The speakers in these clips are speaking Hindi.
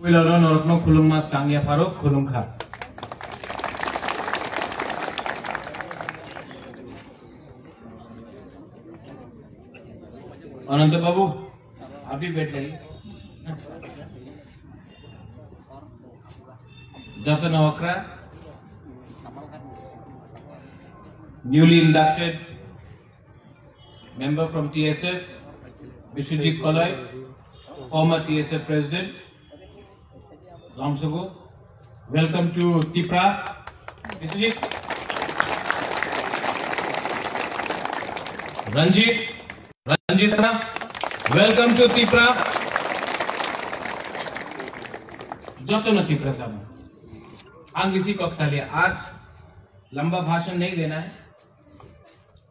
Wilaro Norokno Khulung Mas Tangya Farok Khulung Kha. अनंत बाबू आप भी बैठ जाइए। Jatan Awakra, newly inducted member from TSF, Vishwajit Kalai, former TSF president, Lamsogo. Welcome to Tipra, Vishwajit. Ranjit, welcome to Tipra. Jatan Tipra साहब, आंग इसी कक्षा लिया। आज लंबा भाषण नहीं देना है,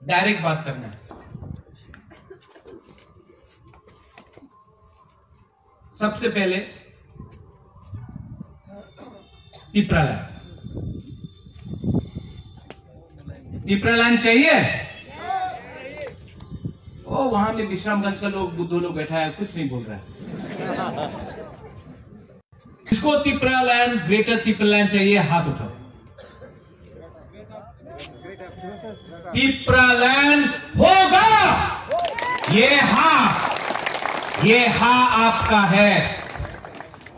डायरेक्ट बात करना है। सबसे पहले टिपरा लैंड चाहिए। ओ वहां में विश्रामगंज का लोग दो लोग बैठा है, कुछ नहीं बोल रहा है। इसको Tipra land, greater Tipra land चाहिए, हाथ उठाओ। तिपरा लैंड होगा, ये हाँ आपका है।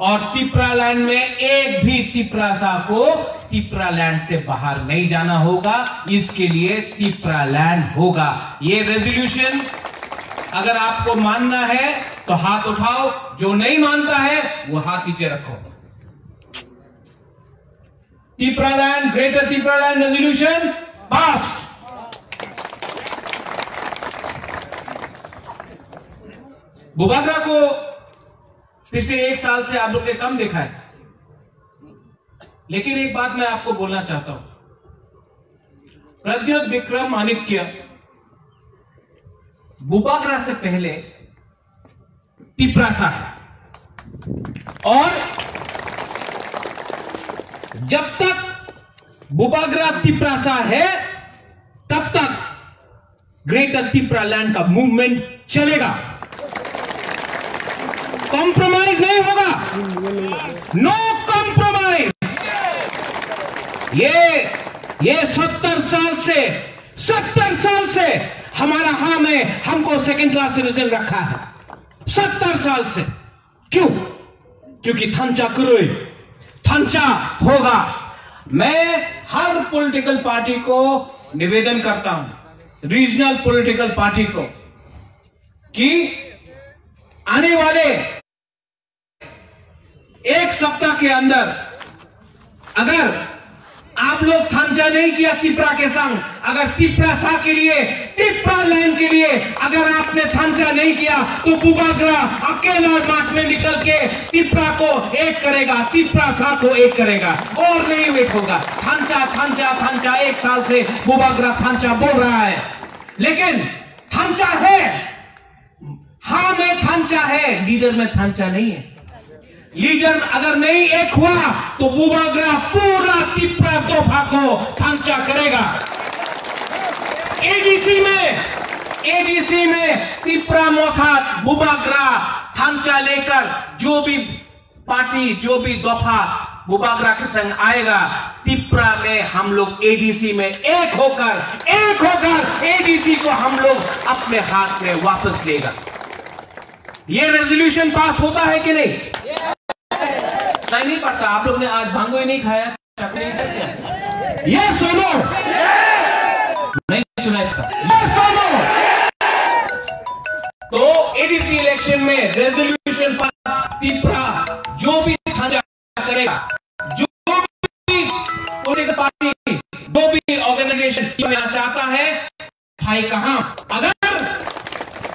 और तिपरा लैंड में एक भी तिपरासा को तिपरा लैंड से बाहर नहीं जाना होगा। इसके लिए तिपरा लैंड होगा। ये रेजोल्यूशन अगर आपको मानना है तो हाथ उठाओ, जो नहीं मानता है वो हाथ नीचे रखो। Tipra land, greater Tipra land resolution pass. Bubagra को पिछले एक साल से आप लोग ने कम देखा है, लेकिन एक बात मैं आपको बोलना चाहता हूं। प्रद्योत विक्रम माणिक्य बुबागरा से पहले तिपरासा है, और जब तक बुबागरा तिपरासा है तब तक ग्रेटर तिपरा लैंड का मूवमेंट चलेगा। कॉम्प्रोमाइज नहीं होगा, नो कॉम्प्रोमाइज। ये 70 साल से हमारा हाँ में हमको सेकंड क्लास सिटीजन रखा है। 70 साल से। क्यों? क्योंकि थंचा कुरुई, थंचा होगा। मैं हर पॉलिटिकल पार्टी को निवेदन करता हूं, रीजनल पॉलिटिकल पार्टी को, कि आने वाले एक सप्ताह के अंदर अगर आप लोग थंचा नहीं किया तिपरा के संग, अगर तिपरासा के लिए, तिपरा लैंड के लिए अगर आपने थंचा नहीं किया, तो बुबागरा अकेला मार्च में निकल के तिपरा को एक करेगा, तिपरासा को एक करेगा, और नहीं वेट होगा। थंचा एक साल से बुबागरा थंचा बोल रहा है, लेकिन थंचा है, हाँ में थंचा है, लीडर में थंचा नहीं है। लीडर अगर नहीं एक हुआ तो बुबागरा पूरा तिपरा तोहफा को थंचा करेगा। एडीसी में तिपरा मोथा बुबागरा थंचा लेकर जो भी पार्टी, जो भी दफा बुबागरा के संग आएगा, तिपरा में हम लोग एडीसी में एक होकर एडीसी को हम लोग अपने हाथ में वापस लेगा। ये रेजोल्यूशन पास होता है कि नहीं? नहीं पड़ता। आप लोग ने आज भांगो ही नहीं खाया, ये सुनो, नहीं सुना ये सुनो। तो एडीसी इलेक्शन में रेजोल्यूशन पास, तिपरा जो भी थंचा करेगा, जो भी पॉलिटिकल पार्टी, जो भी ऑर्गेनाइजेशन में आना चाहता है, भाई कहां,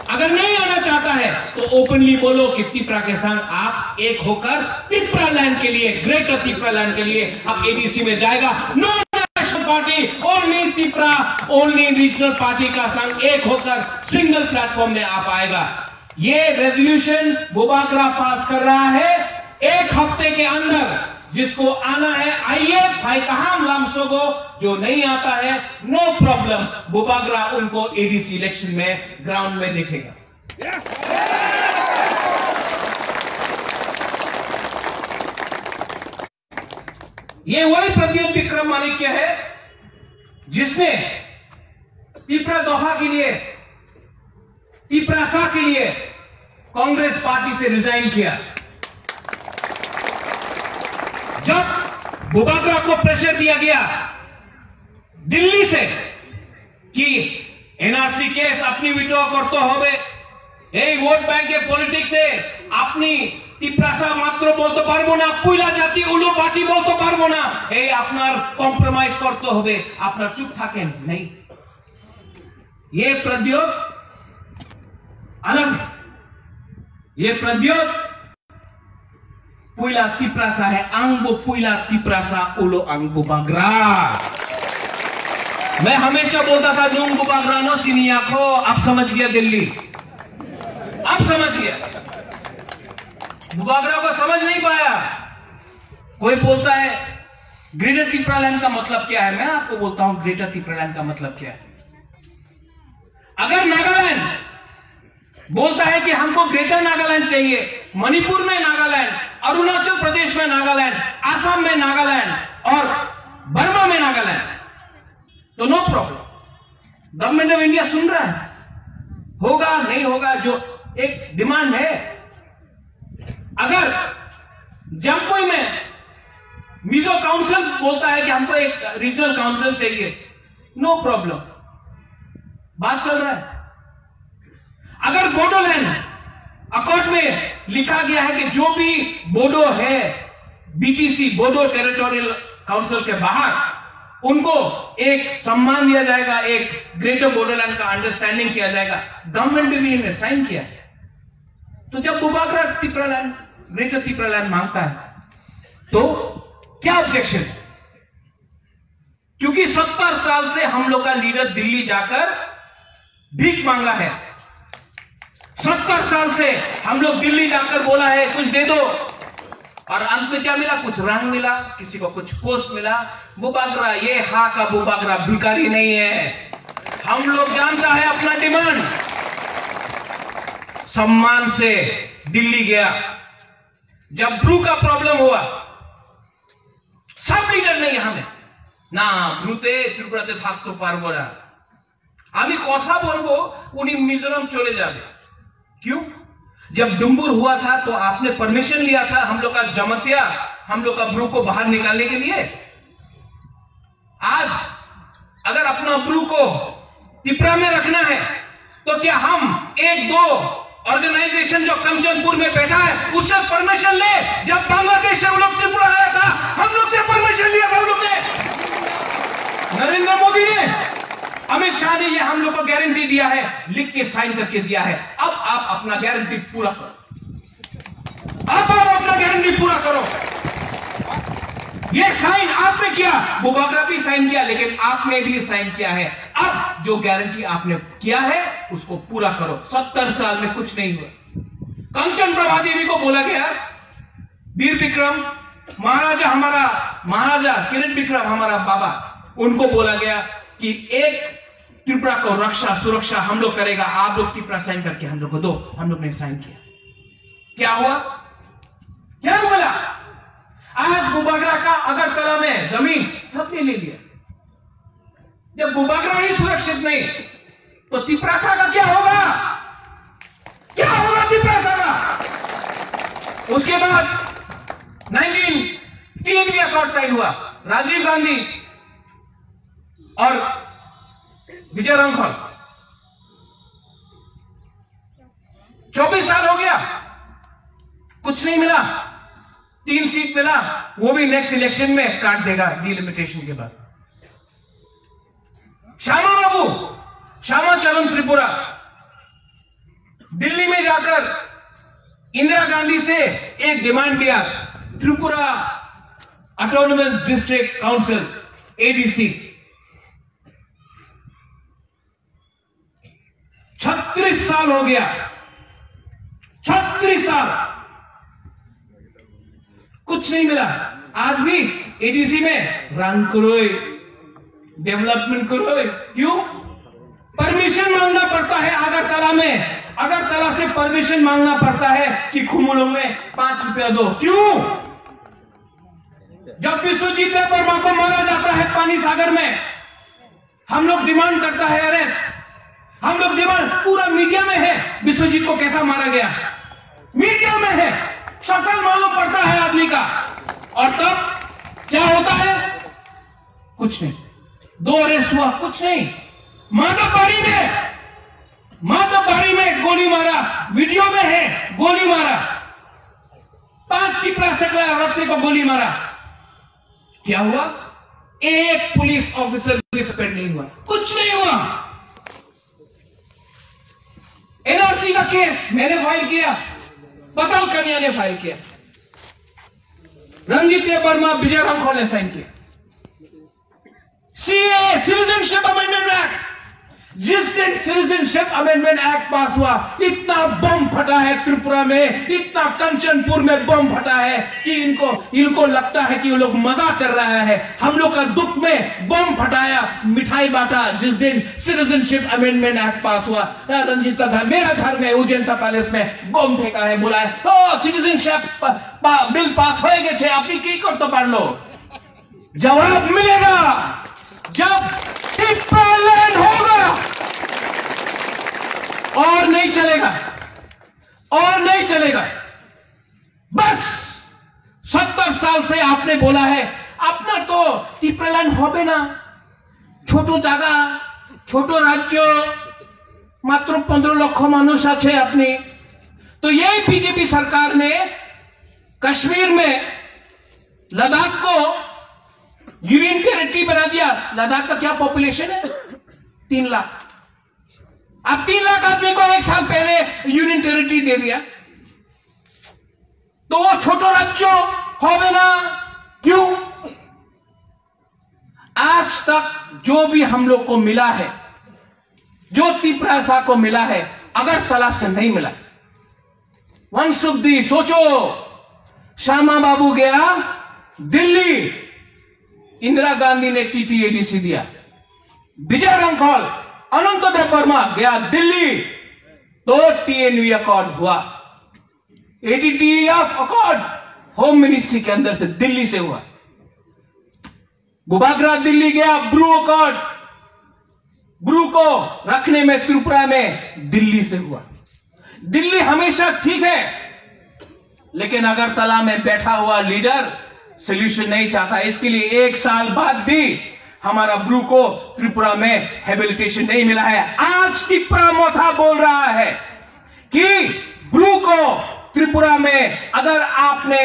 अगर नहीं आना चाहता है तो ओपनली बोलो कि तिपरा के संग आप एक होकर तिपरा लैंड के लिए, ग्रेटर तिपरा लैंड के लिए आप एडीसी में जाएगा। No national party, only Tipra, only regional party का संग एक होकर सिंगल प्लेटफॉर्म में आप आएगा। ये रेजोल्यूशन बुबागरा पास कर रहा है एक हफ्ते के अंदर। जिसको आना है आइए, भाई कहां लामसोगो, जो नहीं आता है नो प्रॉब्लम, बुबागरा उनको एडीसी इलेक्शन में ग्राउंड में देखेगा। ये वही प्रद्युम्न विक्रम माणिक्य है जिसने तिपरा दोहा के लिए, तिपरासा के लिए कांग्रेस पार्टी से रिजाइन किया। जब बुबागरा को प्रेशर दिया गया दिल्ली से कि एनआरसी केस अपनी विड्रॉ करते होवे, এই ভোট ব্যাংকে পলিটিক্সে আপনি তিপ্রাসা মাত্র বলতে পারবো না, পুইলা জাতি উলু পার্টি বলতে পারবো না, এই আপনার কম্প্রোমাইজ করতে হবে, আপনার চুপ থাকেন नहीं। ये प्रद्योत अलग, ये प्रद्योत पुइला तिप्रासा है, अंगबो पुइला तिप्रासा उलो अंगबो बागरा। मैं हमेशा बोलता था नुंगबो बागरा नो सिनिया को, आप समझ गया दिल्ली, आप समझ गया। बुबागरा को समझ नहीं पाया। कोई बोलता है ग्रेटर तिप्रालैंड का मतलब क्या है, मैं आपको बोलता हूं ग्रेटर तिप्रालैंड का मतलब क्या है। अगर नागालैंड बोलता है कि हमको ग्रेटर नागालैंड चाहिए, मणिपुर में नागालैंड, अरुणाचल प्रदेश में नागालैंड, आसाम में नागालैंड और बर्मा में नागालैंड, तो no problem. Government of India सुन रहा है, होगा नहीं होगा, जो एक डिमांड है। अगर जम्पुई में मिजो काउंसिल बोलता है कि हमको एक रीजनल काउंसिल चाहिए, नो प्रॉब्लम, बात चल रहा है। अगर बोडोलैंड अकॉर्ड में लिखा गया है कि जो भी बोडो है बीटीसी, बोडो टेरिटोरियल काउंसिल के बाहर, उनको एक सम्मान दिया जाएगा, एक ग्रेटर बोडोलैंड का अंडरस्टैंडिंग किया जाएगा, गवर्नमेंट ने भी इन्हें साइन किया है। तो जब बुबागरा तिप्रालैंड, ग्रेटर तिप्रालैंड मांगता है तो क्या ऑब्जेक्शन? क्योंकि 70 साल से हम लोग का लीडर दिल्ली जाकर भीख मांगा है। 70 साल से हम लोग दिल्ली जाकर बोला है कुछ दे दो, और अंत में क्या मिला? कुछ रंग मिला, किसी को कुछ पोस्ट मिला। बुबागरा, ये हा का बुबागरा भिखारी नहीं है, हम लोग जानता है अपना डिमांड। सम्मान से दिल्ली गया, जब ब्रू का प्रॉब्लम हुआ, सब लीडर ने यहां में ना ब्रूते त्रिपुराते থাকতে পারবো না, আমি কথা বলবো উনি मिजोरम चले जाए। क्यों? जब डुम्बुर हुआ था तो आपने परमिशन लिया था हम लोग का जमतिया, हम लोग का ब्रू को बाहर निकालने के लिए। आज अगर अपना ब्रू को तिपरा में रखना है तो क्या हम एक दो ऑर्गेनाइजेशन जो कंचनपुर में बैठा है उससे परमिशन ले? जब बांग्लादेश से वो लोग त्रिपुरा आया था, हम लोग से परमिशन लिया था, हम लोग ने, नरेंद्र मोदी ने, अमित शाह ने ये हम लोग को गारंटी दिया है, लिख के साइन करके दिया है। अब आप अपना गारंटी पूरा करो, अब आप अपना गारंटी पूरा करो। ये साइन आपने किया, बुबागरा भी साइन किया, लेकिन आपने भी साइन किया है। अब जो गारंटी आपने किया है उसको पूरा करो। 70 साल में कुछ नहीं हुआ। कंचन प्रभा देवी को बोला गया, वीर विक्रम महाराजा, हमारा महाराजा किरण विक्रम हमारा बाबा, उनको बोला गया कि एक त्रिपुरा को रक्षा सुरक्षा हम लोग करेगा, आप लोग त्रिपुरा साइन करके हम लोग को दो। हम लोग ने साइन किया। क्या हुआ? क्या बोला? आज बुबागरा का अगरतला में जमीन सबने ले लिया। जब बुबागरा ही सुरक्षित नहीं तो तिपरासा का क्या होगा? क्या होगा तिपरासा का? उसके बाद 19 भी अकॉर्ड साइन हुआ, राजीव गांधी और विजय राघवन, 24 साल हो गया, कुछ नहीं मिला। 3 सीट मिला, वो भी नेक्स्ट इलेक्शन में काट देगा डिलिमिटेशन के बाद। श्यामा बाबू, श्यामा चरण त्रिपुरा, दिल्ली में जाकर इंदिरा गांधी से एक डिमांड किया, Tripura autonomous district council ADC. 36 साल हो गया, 36 साल, कुछ नहीं मिला। आज भी एडीसी में रंग करो, डेवलपमेंट करो। क्यों? परमिशन मांगना पड़ता है अगरतला में, अगरतला से परमिशन मांगना पड़ता है कि खुमुलों में 5 रुपया दो। क्यों? जब विश्वजीत वर्मा को मारा जाता है पानी सागर में, हम लोग डिमांड करता है अरेस्ट, हम लोग डिमांड, पूरा मीडिया में है विश्वजीत को कैसा मारा गया, मीडिया में है, शक्ल मालूम पड़ता है आदमी का। और तब क्या होता है? कुछ नहीं। 2 अरेस्ट हुआ, कुछ नहीं। माधवबाड़ी में गोली मारा, वीडियो में है, गोली मारा, 5 टिपरा सकला रक्से को गोली मारा। क्या हुआ? एक पुलिस ऑफिसर भी सस्पेंड नहीं हुआ, कुछ नहीं हुआ। एनआरसी का केस मैंने फाइल किया, पताल कन्या ने फाइल किया, रणजीत वर्मा, विजय रामखोल ने साइन किया। सीए सिटीजनशिप अमेंडमेंट एक्ट, जिस दिन सिटीजनशिप अमेंडमेंट एक्ट पास हुआ, इतना बम फटा है त्रिपुरा में, इतना कंचनपुर में बम फटा है कि इनको लगता है कि वो लोग मजा कर रहा है। हम लोग का दुख में बम फटाया, मिठाई बांटा जिस दिन सिटीजनशिप अमेंडमेंट एक्ट पास हुआ। रंजीत का घर, मेरा घर में उजेंता पैलेस में बम फेंका है, बोला है सिटीजनशिप बिल पास हो गए, आपने की कर तो पढ़ लो। जवाब मिलेगा जब टिप्पा लैंड होगा, और नहीं चलेगा, और नहीं चलेगा। बस 70 साल से आपने बोला है अपना तो टिप्पा लैंड होबे ना, छोटो जागा, छोटो राज्य, मात्र 15 लाख मानुष आछे अपनी। तो यही बीजेपी सरकार ने कश्मीर में लद्दाख को यूनियन टेरिटरी बना दिया। लद्दाख का क्या पॉपुलेशन है? 3 लाख। अब 3 लाख आदमी को 1 साल पहले यूनियन टेरिटरी दे दिया, तो वो छोटो राज्य होवे ना, क्यों? आज तक जो भी हम लोग को मिला है, जो तिपरासा को मिला है, अगरतला से नहीं मिला। वंशुद्धि सोचो, श्यामा बाबू गया दिल्ली, इंदिरा गांधी ने टीटीएडीसी दिया। विजय रामखोल, अनंतदेव वर्मा गया दिल्ली, तो टीएनवी अकॉर्ड हुआ। एटीटीएफ अकॉर्ड होम मिनिस्ट्री के अंदर से दिल्ली से हुआ। बुबागरा दिल्ली गया, ब्रू अकॉर्ड, ब्रू को रखने में त्रिपुरा में दिल्ली से हुआ। दिल्ली हमेशा ठीक है, लेकिन अगरतला में बैठा हुआ लीडर सोल्यूशन नहीं चाहता। इसके लिए 1 साल बाद भी हमारा ब्रू को त्रिपुरा में हैबिलिटेशन नहीं मिला है। आज त्रिपुरा मोथा बोल रहा है कि ब्रू को त्रिपुरा में अगर आपने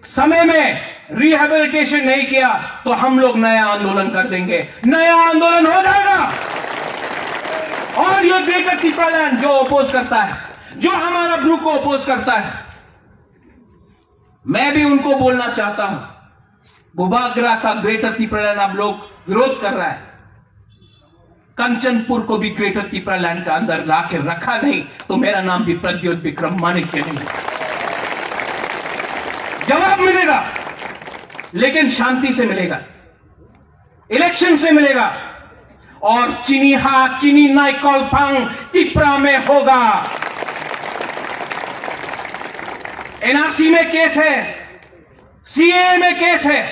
समय में रिहेबिलिटेशन नहीं किया तो हम लोग नया आंदोलन कर देंगे। नया आंदोलन हो जाएगा। और ये ग्रेटर त्रिपुरा लैंड जो अपोज करता है, जो हमारा ब्रू को अपोज करता है, मैं भी उनको बोलना चाहता हूं, बुबागरा का ग्रेटर त्रिपुरा लैंड आप लोग विरोध कर रहा है, कंचनपुर को भी ग्रेटर त्रिपुरा लैंड का अंदर लाके रखा नहीं तो मेरा नाम भी प्रद्योत विक्रम माणिक्य नहीं। जवाब मिलेगा, लेकिन शांति से मिलेगा, इलेक्शन से मिलेगा, और चीनी नाइकोलफांग त्रिपुरा में होगा। एनआरसी में केस है, सीए में केस है,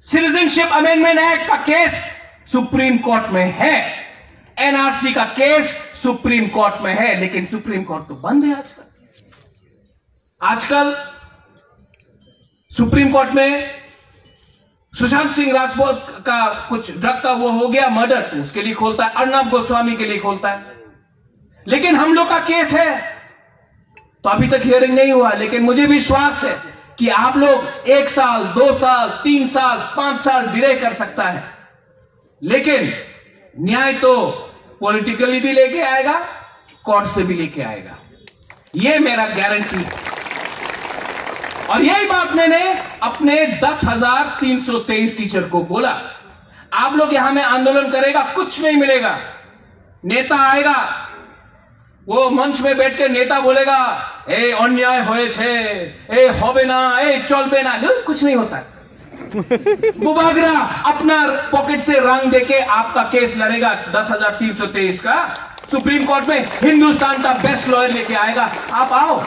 सिटीजनशिप अमेंडमेंट एक्ट का केस सुप्रीम कोर्ट में है, एनआरसी का केस सुप्रीम कोर्ट में है, लेकिन सुप्रीम कोर्ट तो बंद है आजकल। सुप्रीम कोर्ट में सुशांत सिंह राजपूत का कुछ ड्रग का वो हो गया मर्डर, तो उसके लिए खोलता है, अर्नब गोस्वामी के लिए खोलता है, लेकिन हम लोग का केस है तो अभी तक हियरिंग नहीं हुआ। लेकिन मुझे विश्वास है कि आप लोग 1 साल, 2 साल, 3 साल, 5 साल डिले कर सकता है, लेकिन न्याय तो पॉलिटिकली भी लेके आएगा, कोर्ट से भी लेके आएगा, यह मेरा गारंटी है। और यही बात मैंने अपने 10,323 टीचर को बोला। आप लोग यहां में आंदोलन करेगा, कुछ नहीं मिलेगा। नेता आएगा, वो मंच में बैठ के नेता बोलेगा ए अन्याय होए छे, ए होबे ना, ए चलबे ना, कुछ नहीं होता है। बुबागरा अपना पॉकेट से रंग देके आपका केस लड़ेगा 10,323 का सुप्रीम कोर्ट में, हिंदुस्तान का बेस्ट लॉयर लेके आएगा। आप आओ,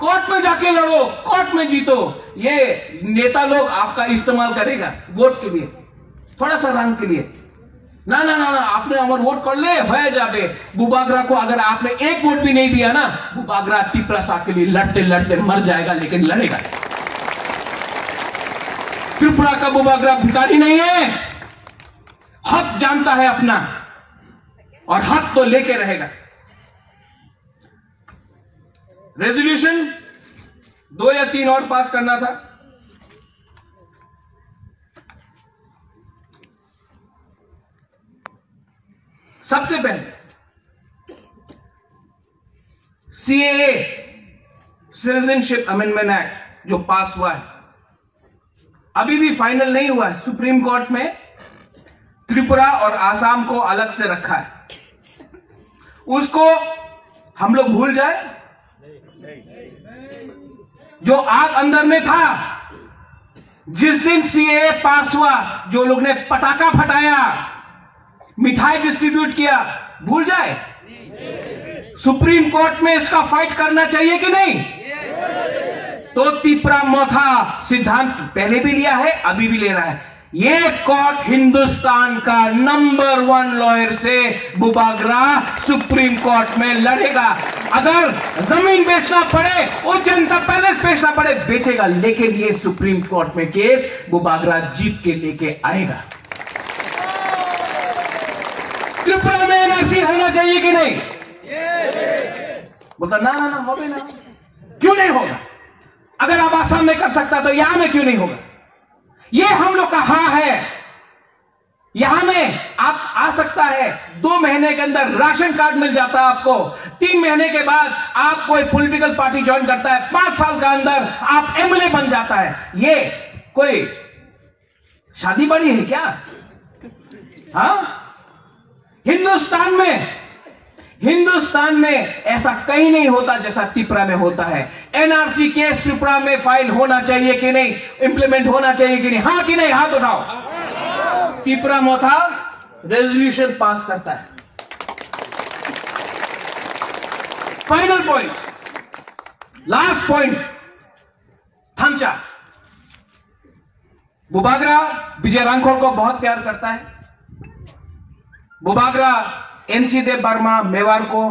कोर्ट में जाके लड़ो, कोर्ट में जीतो। ये नेता लोग आपका इस्तेमाल करेगा वोट के लिए, थोड़ा सा रंग के लिए। ना ना ना ना, आपने अमर वोट कर ले भय जाबे। बुबागरा को अगर आपने एक वोट भी नहीं दिया ना, बुबागरा तिपरा शाह के लिए लड़ते लड़ते मर जाएगा, लेकिन लड़ेगा। त्रिपुरा का बुबागरा भिखारी नहीं है, हक जानता है अपना, और हक तो लेके रहेगा। रेजोल्यूशन 2 या 3 और पास करना था। सबसे पहले सीएए सिटीजनशिप अमेंडमेंट एक्ट जो पास हुआ है, अभी भी फाइनल नहीं हुआ है। सुप्रीम कोर्ट में त्रिपुरा और आसाम को अलग से रखा है। उसको हम लोग भूल जाए? जो आग अंदर में था, जिस दिन सीएए पास हुआ, जो लोग ने पटाखा फटाया, मिठाई डिस्ट्रीब्यूट किया, भूल जाए? सुप्रीम कोर्ट में इसका फाइट करना चाहिए कि नहीं? तो तिपरा मोथा सिद्धांत पहले भी लिया है, अभी भी ले रहा है। ये कोर्ट हिंदुस्तान का नंबर 1 लॉयर से बुबागरा सुप्रीम कोर्ट में लड़ेगा। अगर जमीन बेचना पड़े, वो जनता पैलेस बेचना पड़े, बेचेगा, लेकिन ये सुप्रीम कोर्ट में केस बुबागरा जीत के लेके आएगा। त्रिपुरा में एनआरसी होना चाहिए कि नहीं? बोलता ना ना ना, होगा ना। क्यों नहीं होगा? अगर आप आसाम में कर सकता तो यहां में क्यों नहीं होगा? ये हम लोग का हाँ है। यहां में आप आ सकता है, 2 महीने के अंदर राशन कार्ड मिल जाता है आपको। 3 महीने के बाद आप कोई पॉलिटिकल पार्टी ज्वाइन करता है, 5 साल का अंदर आप एमएलए बन जाता है। ये कोई शादी बड़ी है क्या? हाँ, हिंदुस्तान में ऐसा कहीं नहीं होता जैसा त्रिपुरा में होता है। एनआरसी केस त्रिपुरा में फाइल होना चाहिए कि नहीं, इंप्लीमेंट होना चाहिए कि नहीं? हाँ कि नहीं? हाथ उठाओ। त्रिपुरा मोथा रेजोल्यूशन पास करता है। फाइनल पॉइंट, लास्ट पॉइंट, थांचा। बुबागरा विजय रांखोर को बहुत प्यार करता है। बुबागरा एनसी देव वर्मा मेवाड़ को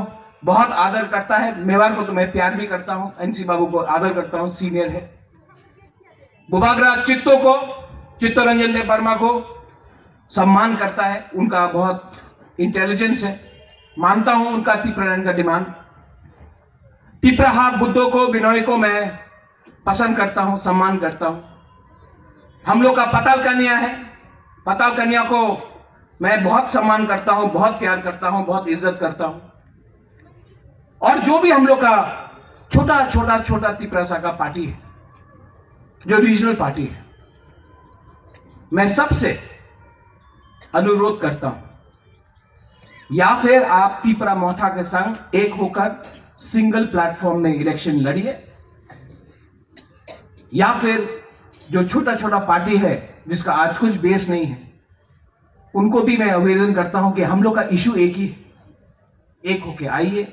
बहुत आदर करता है। मेवाड़ को तो मैं प्यार भी करता हूं, एनसी बाबू को आदर करता हूं, सीनियर है। बुबागरा चित्तरंजन देव वर्मा को सम्मान करता है, उनका बहुत इंटेलिजेंस है, मानता हूं उनका त्रिपुरा का डिमांड। तिपराहा बुद्धो को, बिनोय को मैं पसंद करता हूं, सम्मान करता हूं। हम लोग का पताल कन्या है, पताल कन्या को मैं बहुत सम्मान करता हूं, बहुत प्यार करता हूं, बहुत इज्जत करता हूं। और जो भी हम लोग का छोटा त्रिपुरा का पार्टी है, जो रीजनल पार्टी है, मैं सबसे अनुरोध करता हूं, या फिर आप त्रिपुरा मोथा के संग एक होकर सिंगल प्लेटफॉर्म में इलेक्शन लड़िए, या फिर जो छोटा पार्टी है जिसका आज कुछ बेस नहीं है, उनको भी मैं आवेदन करता हूं कि हम लोग का इशू एक ही, एक होके आइए।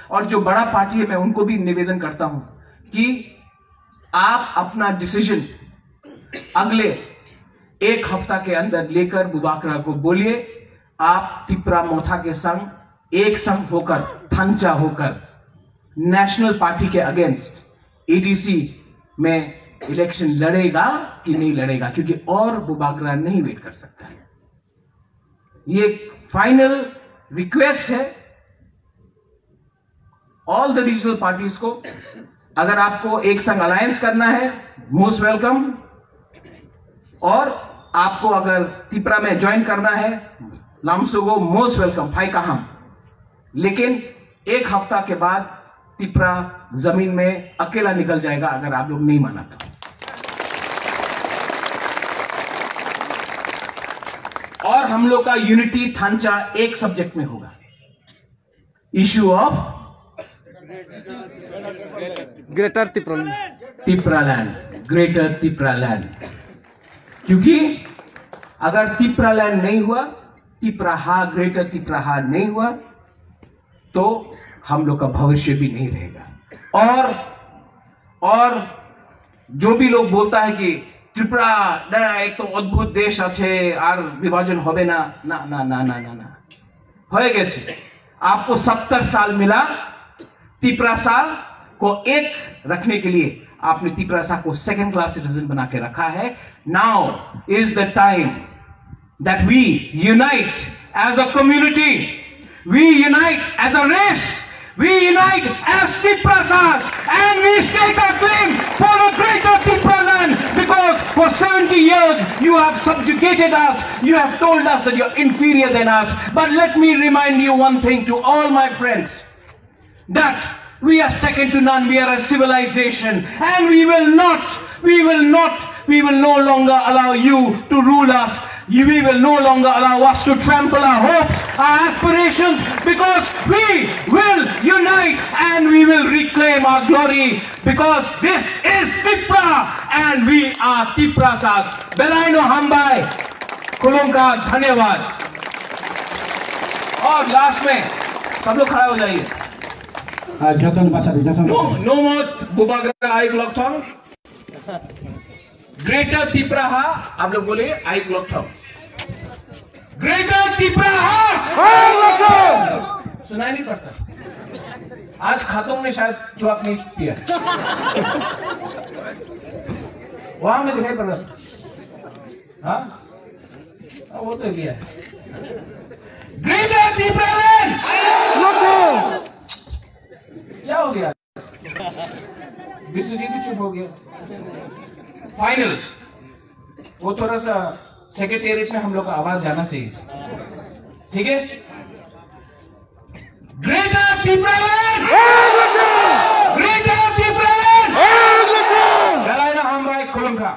और जो बड़ा पार्टी है, मैं उनको भी निवेदन करता हूं कि आप अपना डिसीजन अगले 1 हफ्ता के अंदर लेकर बुबागरा को बोलिए, आप त्रिपुरा मोथा के संग एक संग होकर, थांचा होकर नेशनल पार्टी के अगेंस्ट एडीसी में इलेक्शन लड़ेगा कि नहीं लड़ेगा, क्योंकि और बुबागरा नहीं वेट कर सकता है। ये फाइनल रिक्वेस्ट है ऑल द रीजनल पार्टीज को। अगर आपको एक संग अलायंस करना है, मोस्ट वेलकम। और आपको अगर त्रिपुरा में ज्वाइन करना है, लामसुगो, मोस्ट वेलकम, फाई कहाम। लेकिन 1 हफ्ता के बाद त्रिपुरा जमीन में अकेला निकल जाएगा अगर आप लोग नहीं माना तो। और हम लोग का यूनिटी थांचा एक सब्जेक्ट में होगा, issue of greater Tripura land, greater Tripura land. क्योंकि अगर त्रिपुरा लैंड नहीं हुआ, त्रिपुराहा, ग्रेटर त्रिपुराहा नहीं हुआ, तो हम लोग का भविष्य भी नहीं रहेगा। और और जो भी लोग बोलता है कि त्रिपुरा एक तो अद्भुत देश আছে আর विभाजन হবে না ना ना ना ना ना ना हो गए। आपको 70 साल मिला त्रिपुरा साल को एक रखने के लिए, आपने त्रिपुरा साल को सेकंड क्लास सिटीजन बना के रखा है। Now is the time that we unite as a community, we unite as a race, we unite as Triprasas, and we stake a claim for a greater Tripura land, because for 70 years you have subjugated us, you have told us that you're inferior than us. But let me remind you one thing, to all my friends, that we are second to none, we are a civilization, and we will no longer allow you to rule us. We will no longer allow us to trample our hopes, our aspirations, because we will unite and we will reclaim our glory, because this is Tripura and we are Triprasas. Belaino Hambai, Kulumka, धन्यवाद। और लास्ट में सब लोग खड़ा हो जाइए। No more Bubagra Aik Lokthong. Greater Tripura आप लोग बोले आई लोकथम। ग्रेटर त्रिपुरा सुनाई नहीं पड़ता। आज खातों ने शायद जवाब नहीं दिया, वहां में दिखाई पड़ रहा। हाँ वो तो लिया है। ग्रेटर त्रिपुरा क्या हो गया? विश्वजीत भी चुप हो गया। फाइनल वो थोड़ा सा सेक्रेटेरिएट में हम लोग का आवाज जाना चाहिए, ठीक है? Greater Tripura land, greater Tripura land, गलायना हम भाई खुलम खा।